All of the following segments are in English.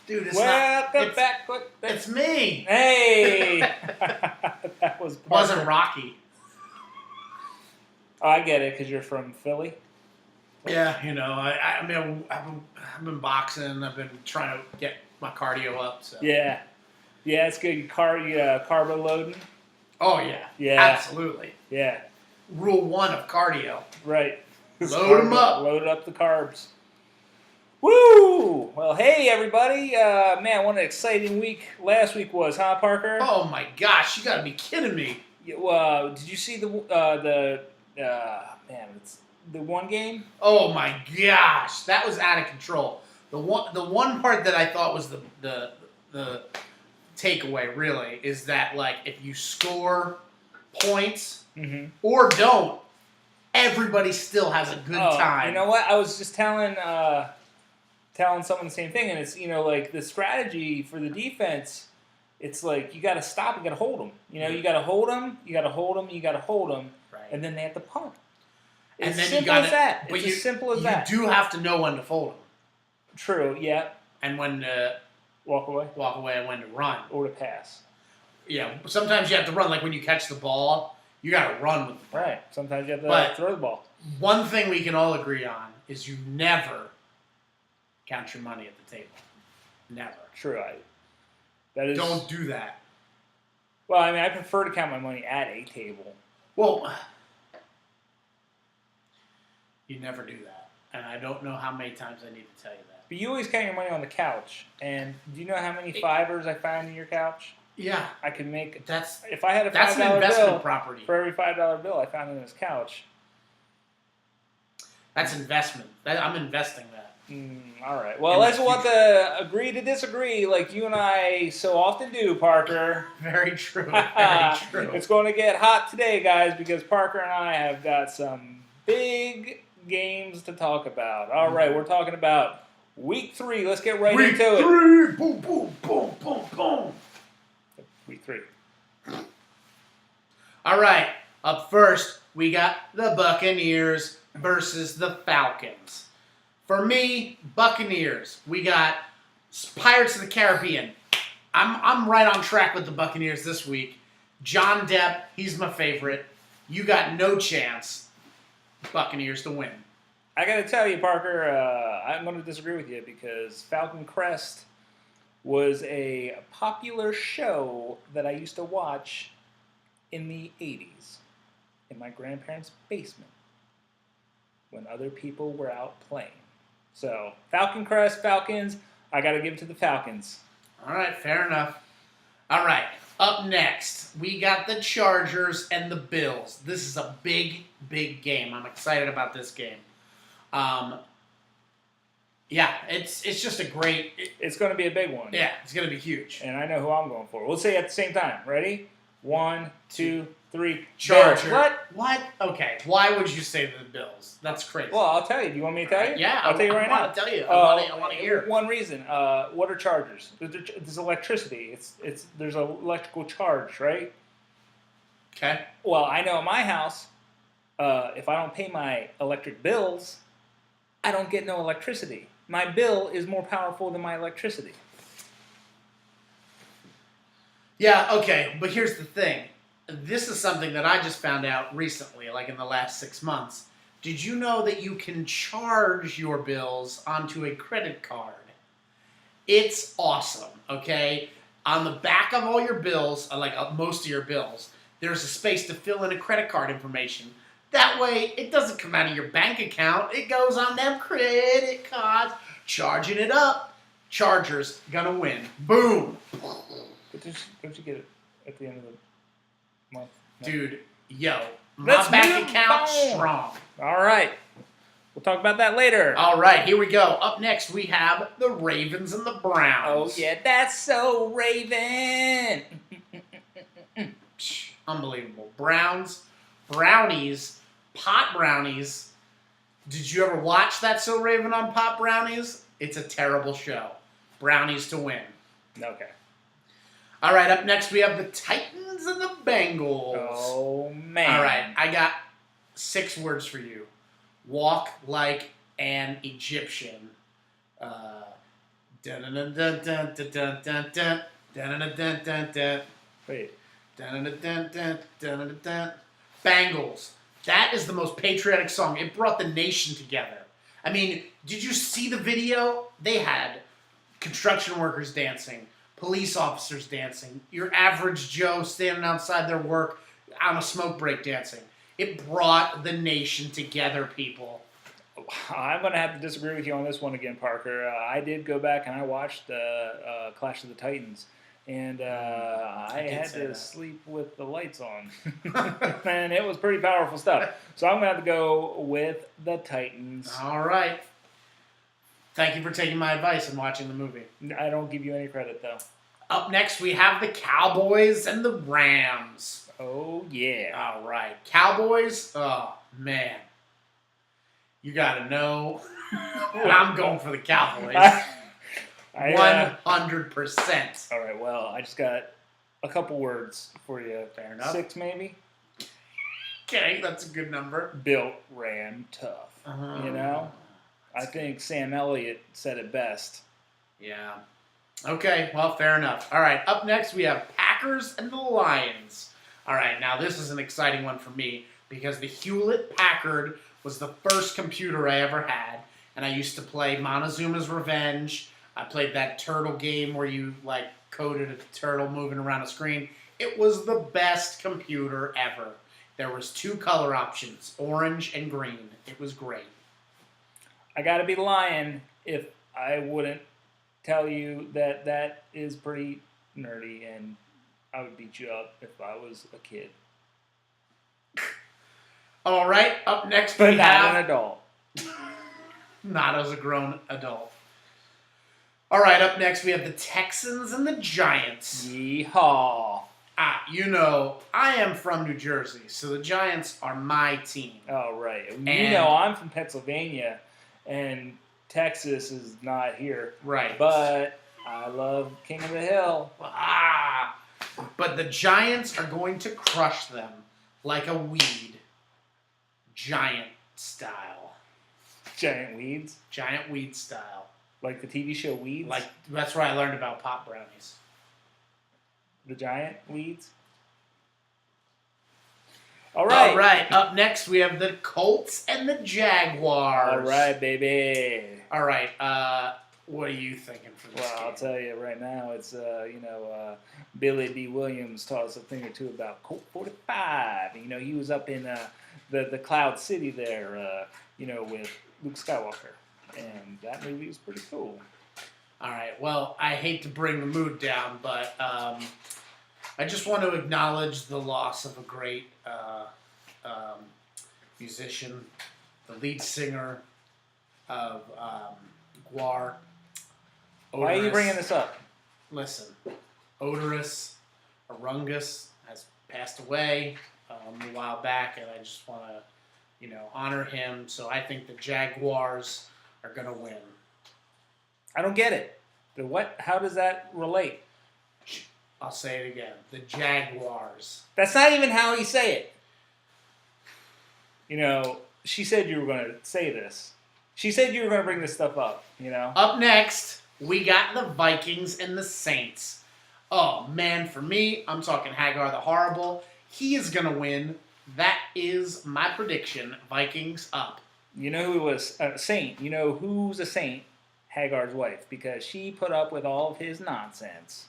Dude, it's Welcome not. back. It's me. Hey, that was Wasn't Rocky. Oh, I get it because you're from Philly. Yeah, you know, I mean, I've been boxing. I've been trying to get my cardio up. So. Yeah, it's good. You carbo loading. Oh yeah. Yeah. Absolutely. Yeah. Rule 1 of cardio. Right. Load them up. Load up the carbs. Woo! Well, hey everybody. Man, what an exciting week last week was, huh, Parker? Oh my gosh, you gotta be kidding me. Did you see the one game? Oh my gosh, that was out of control. The one part that I thought was the takeaway really is that, like, if you score points or don't, everybody still has a good time. You know what? I was just telling someone the same thing, and it's, like the strategy for the defense. It's like you got to stop, you got to hold them. You got to hold them, you got to hold them, you got to hold them, right. And then they have to punt. It's as simple as that. It's as simple as that. You do have to know when to fold them. True. Yeah. And when to walk away, and when to run or to pass. Yeah. Sometimes you have to run. Like when you catch the ball, you got to run with the ball. Right. Sometimes you have to throw the ball. One thing we can all agree on is you never count your money at the table. Never. True. Don't do that. Well, I mean, I prefer to count my money at a table. Well, you never do that. And I don't know how many times I need to tell you that. But you always count your money on the couch. And do you know how many fivers I found in your couch? Yeah. I could make... If I had a $5 that's an investment bill, property. For every $5 bill I found in this couch. That's investment. I'm investing that. All right. Well, let's want to agree to disagree like you and I so often do, Parker. Very true. Very true. It's going to get hot today, guys, because Parker and I have got some big games to talk about. All right. We're talking about Week 3. Let's get right into it. Week 3. Boom, boom, boom, boom, boom. Week 3. All right. Up first, we got the Buccaneers versus the Falcons. For me, Buccaneers. We got Pirates of the Caribbean. I'm right on track with the Buccaneers this week. John Depp, he's my favorite. You got no chance, Buccaneers to win. I got to tell you, Parker, I'm going to disagree with you because Falcon Crest was a popular show that I used to watch in the 80s in my grandparents' basement when other people were out playing. So, Falcon Crest, Falcons, I got to give it to the Falcons. All right, fair enough. All right, up next, we got the Chargers and the Bills. This is a big, big game. I'm excited about this game. Yeah, it's just a great... It's going to be a big one. Yeah, it's going to be huge. And I know who I'm going for. We'll say it at the same time. Ready? 1, 2, 3. Charger. What? Okay. Why would you say the Bills? That's crazy. Well, I'll tell you. Do you want me to tell you? Yeah, I'll tell you right now. I want to tell you. I want to hear. One reason. What are chargers? There's electricity. There's an electrical charge, right? Okay. Well, I know at my house, if I don't pay my electric bills, I don't get no electricity. My bill is more powerful than my electricity. Yeah, okay, but here's the thing. This is something that I just found out recently, like in the last 6 months. Did you know that you can charge your bills onto a credit card? It's awesome, okay? On the back of all your bills, like most of your bills, there's a space to fill in a credit card information. That way, it doesn't come out of your bank account. It goes on them credit cards. Charging it up. Chargers gonna win. Boom. But don't you get it at the end of the month? No. Dude, yo, my bank account's strong. All right. We'll talk about that later. All right, here we go. Up next, we have the Ravens and the Browns. Oh, yeah, that's so Raven. Unbelievable. Brownies, pot brownies. Did you ever watch That's So Raven on Pot Brownies? It's a terrible show. Brownies to win. Okay. All right, up next we have the Titans and the Bengals. Oh, man. All right, I got 6 words for you. Walk Like an Egyptian. Dun dun dun dun dun dun dun dun dun dun dun dun. Wait. Dun dun dun dun dun dun. Bangles. That is the most patriotic song. It brought the nation together. I mean, did you see the video? They had construction workers dancing, police officers dancing, your average Joe standing outside their work on a smoke break dancing. It brought the nation together, people. I'm going to have to disagree with you on this one again, Parker. I did go back and I watched Clash of the Titans, and I had to sleep with the lights on. And it was pretty powerful stuff. So I'm going to have to go with the Titans. All right. Thank you for taking my advice and watching the movie. I don't give you any credit, though. Up next, we have the Cowboys and the Rams. Oh, yeah. All right. Cowboys, oh, man. You got to know. I'm going for the Cowboys. 100%. All right, well, I just got a couple words for you. Fair enough. 6, maybe? Okay, that's a good number. Built, ran, tough. You know? I think Sam Elliott said it best. Yeah. Okay, well, fair enough. All right, up next we have Packers and the Lions. All right, now this is an exciting one for me because the Hewlett-Packard was the first computer I ever had, and I used to play Montezuma's Revenge. I played that turtle game where you, like, coded a turtle moving around a screen. It was the best computer ever. There was 2 color options, orange and green. It was great. I gotta be lying if I wouldn't tell you that that is pretty nerdy, and I would beat you up if I was a kid. All right, up next but we not have... an adult. Not as a grown adult. All right, up next we have the Texans and the Giants. Yeehaw. You know, I am from New Jersey, so the Giants are my team. Oh, right. And you know, I'm from Pennsylvania, and Texas is not here. Right. But I love King of the Hill. But the Giants are going to crush them like a weed. Giant style. Giant weeds? Giant weed style. Like the TV show Weeds? Like, that's where I learned about pop brownies. The giant weeds? All right. All right. Up next, we have the Colts and the Jaguars. All right, baby. All right. What are you thinking for this game? I'll tell you right now, it's, Billy D. Williams taught us a thing or two about Colt 45. You know, he was up in the Cloud City there, with Luke Skywalker. And that movie was pretty cool. All right. Well, I hate to bring the mood down, but I just want to acknowledge the loss of a great musician, the lead singer of Guar. Why are you bringing this up? Listen, Odorous Arungus has passed away a while back, and I just want to, honor him. So I think the Jaguars are going to win. I don't get it. The what? How does that relate? I'll say it again. The Jaguars. That's not even how you say it. She said you were going to say this. She said you were going to bring this stuff up, Up next, we got the Vikings and the Saints. Oh, man, for me, I'm talking Hagar the Horrible. He is going to win. That is my prediction. Vikings up. You know who was a saint? You know who's a saint? Hagar's wife, because she put up with all of his nonsense.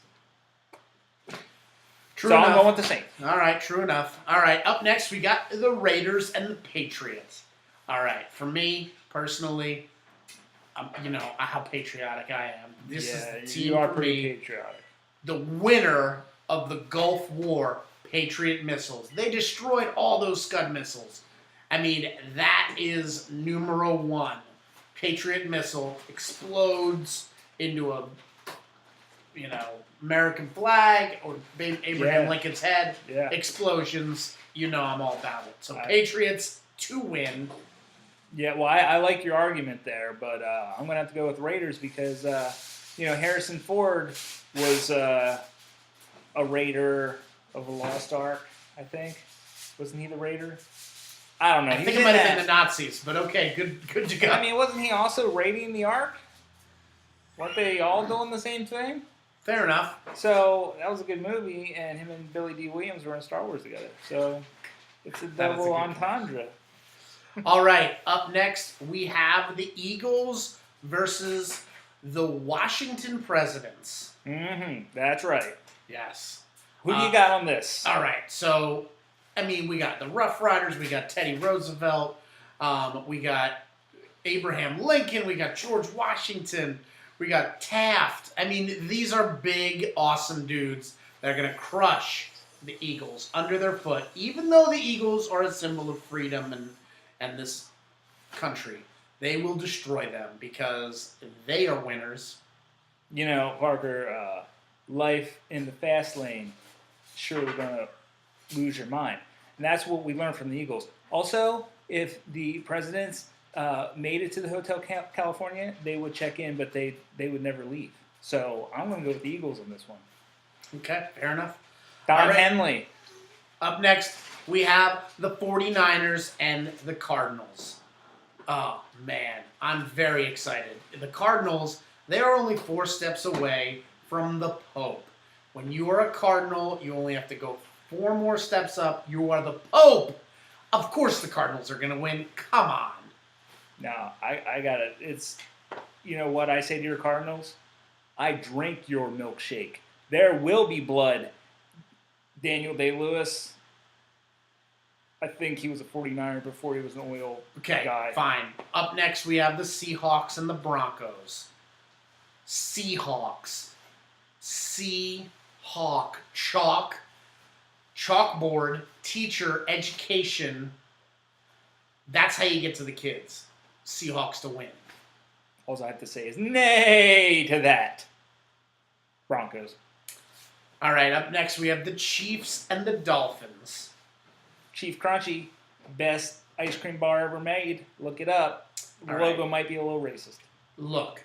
True so enough. I'm going with the Saints. All right, true enough. All right, up next we got the Raiders and the Patriots. All right, for me personally, you know how patriotic I am. This is the team you are for pretty me. patriotic. The winner of the Gulf War, Patriot missiles. They destroyed all those Scud missiles. I mean, that is numero one. Patriot missile explodes into a, American flag or Abraham Lincoln's head. Yeah. Explosions. I'm all about it. So Patriots to win. Yeah, well, I like your argument there, but I'm going to have to go with Raiders because, Harrison Ford was a Raider of the Lost Ark, I think. Wasn't he the Raider? I don't know. I He think was it in might have that. been the Nazis, but okay, good to go. I mean, wasn't he also raiding the Ark? Weren't they all doing the same thing? Fair enough. So that was a good movie, and him and Billy D. Williams were in Star Wars together. So it's a That is a double good entendre. All right, up next we have the Eagles versus the Washington Presidents. Mm-hmm. That's right. Yes. Who do you got on this? All right, so I mean, we got the Rough Riders, we got Teddy Roosevelt, we got Abraham Lincoln, we got George Washington, we got Taft. I mean, these are big, awesome dudes that are going to crush the Eagles under their foot, even though the Eagles are a symbol of freedom and this country. They will destroy them because they are winners. You know, Parker, life in the fast lane, sure we're going to lose your mind. And that's what we learned from the Eagles. Also, if the presidents made it to the Hotel California, they would check in, but they would never leave. So I'm going to go with the Eagles on this one. Okay, fair enough. Don right. Henley. Up next, we have the 49ers and the Cardinals. Oh, man, I'm very excited. The Cardinals, they are only 4 steps away from the Pope. When you are a Cardinal, you only have to go 4 more steps up. You are the Pope. Of course the Cardinals are going to win. Come on. No, I got it. It's, you know what I say to your Cardinals? I drink your milkshake. There will be blood. Daniel Day-Lewis, I think he was a 49er before he was an oil guy. Fine. Up next, we have the Seahawks and the Broncos. Seahawks. Seahawk. Chalk. Chalkboard. Teacher. Education. That's how you get to the kids. Seahawks to win. All I have to say is nay to that. Broncos. All right, up next, we have the Chiefs and the Dolphins. Chief Crunchy, best ice cream bar ever made. Look it up. The logo might be a little racist. Look,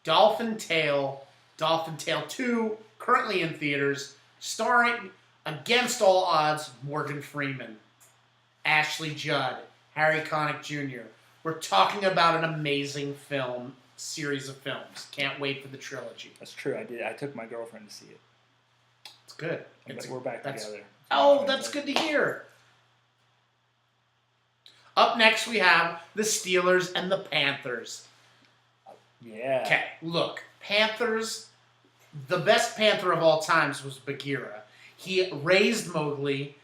Dolphin Tale 2, currently in theaters, starring, against all odds, Morgan Freeman, Ashley Judd, Harry Connick Jr. We're talking about an amazing series of films. Can't wait for the trilogy. That's true. I took my girlfriend to see it. It's good. We're back together. Oh, that's good to hear. Up next, we have the Steelers and the Panthers. Yeah. Okay, look, Panthers, the best Panther of all times was Bagheera. He raised Mowgli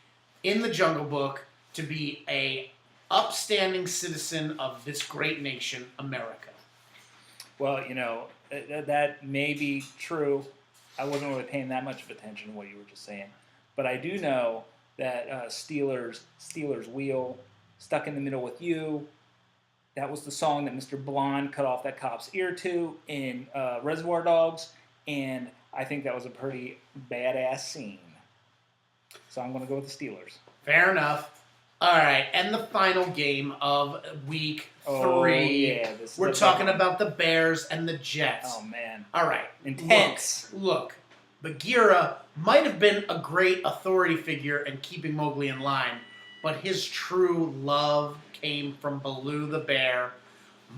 in the Jungle Book to be a upstanding citizen of this great nation, America. Well, you know, that may be true. I wasn't really paying that much of attention to what you were just saying. But I do know that Steelers Wheel, Stuck in the Middle with You, that was the song that Mr. Blonde cut off that cop's ear to in Reservoir Dogs, and I think that was a pretty badass scene. So I'm going to go with the Steelers. Fair enough. All right, and the final game of week 3. Yeah, we're talking about the Bears and the Jets. Oh, man. All right. Intense. Look, Bagheera might have been a great authority figure in keeping Mowgli in line, but his true love came from Baloo the bear.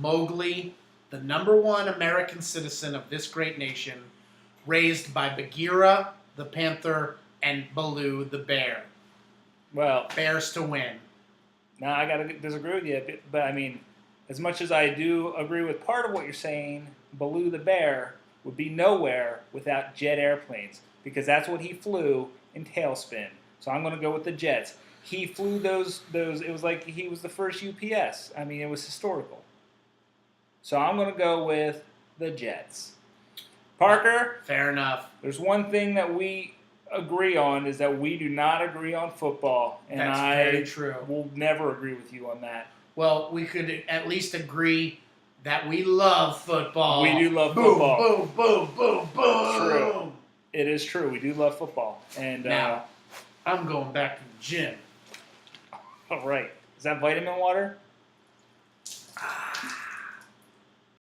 Mowgli, the #1 American citizen of this great nation, raised by Bagheera the panther and Baloo the bear. Well, Bears to win. Now, I got to disagree with you, but I mean, as much as I do agree with part of what you're saying, Baloo the bear would be nowhere without jet airplanes, because that's what he flew in Tailspin. So I'm going to go with the Jets. He flew those. It was like he was the first UPS. I mean, it was historical. So I'm going to go with the Jets. Parker? Fair enough. There's one thing that we agree on, is that we do not agree on football. And That's very true. will never agree with you on that. Well, we could at least agree that we love football. We do love boom, football. Boom, boom, boom, boom. True. It is true. We do love football. And now, I'm going back to the gym. All right. Is that vitamin water?